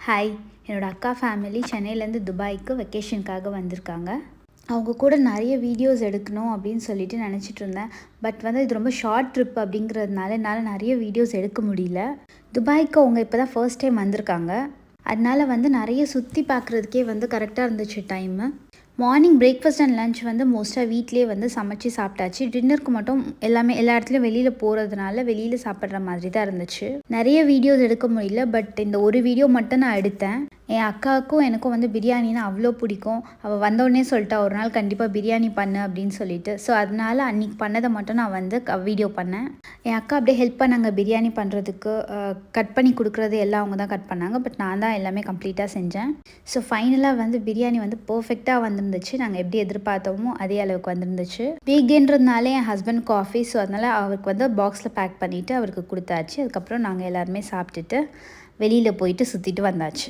Hi, என்னோடய அக்கா family சென்னையிலேருந்து துபாய்க்கு வெக்கேஷனுக்காக வந்திருக்காங்க. அவங்க கூட நிறைய வீடியோஸ் எடுக்கணும் அப்படின்னு சொல்லிட்டு நினச்சிட்டு இருந்தேன். பட் இது ரொம்ப ஷார்ட் ட்ரிப் அப்படிங்கிறதுனால என்னால் நிறைய வீடியோஸ் எடுக்க முடியல. துபாய்க்கு அவங்க இப்போ தான் ஃபர்ஸ்ட் டைம் வந்திருக்காங்க. அதனால் நிறைய சுற்றி பார்க்குறதுக்கே கரெக்டாக இருந்துச்சு time. Morning breakfast and lunch மோஸ்ட்டாக வீட்டிலே சமைச்சு சாப்பிட்டாச்சு. டின்னருக்கு மட்டும் எல்லா இடத்துலையும் வெளியில் போகிறதுனால வெளியில் சாப்பிட்ற மாதிரி தான் இருந்துச்சு. நிறைய வீடியோஸ் எடுக்க முடியல. பட் இந்த ஒரு வீடியோ மட்டும் நான் எடுத்தேன். என் அக்காவுக்கும் எனக்கும் பிரியாணினா அவ்வளோ பிடிக்கும். அவள் வந்தோடனே சொல்லிட்டா, ஒரு நாள் கண்டிப்பாக பிரியாணி பண்ணு அப்படின்னு சொல்லிட்டு. ஸோ அதனால் அன்றைக்கி பண்ணதை மட்டும் நான் வீடியோ பண்ணேன். என் அக்கா அப்படியே ஹெல்ப் பண்ணாங்க பிரியாணி பண்ணுறதுக்கு. கட் பண்ணி கொடுக்குறது எல்லாம் அவங்க தான் கட் பண்ணாங்க. பட் நான் தான் எல்லாமே கம்ப்ளீட்டாக செஞ்சேன். ஸோ ஃபைனலாக பிரியாணி பர்ஃபெக்டாக வந்துருந்துச்சு. நாங்கள் எப்படி எதிர்பார்த்தோமோ அதே அளவுக்கு வந்துருந்துச்சு. வீக்கெண்டுறதுனால என் ஹஸ்பண்ட் ஆஃபீஸ், ஸோ அதனால் அவருக்கு பாக்ஸில் பேக் பண்ணிவிட்டு அவருக்கு கொடுத்தாச்சு. அதுக்கப்புறம் நாங்கள் எல்லாருமே சாப்பிட்டுட்டு வெளியில் போயிட்டு சுற்றிட்டு வந்தாச்சு.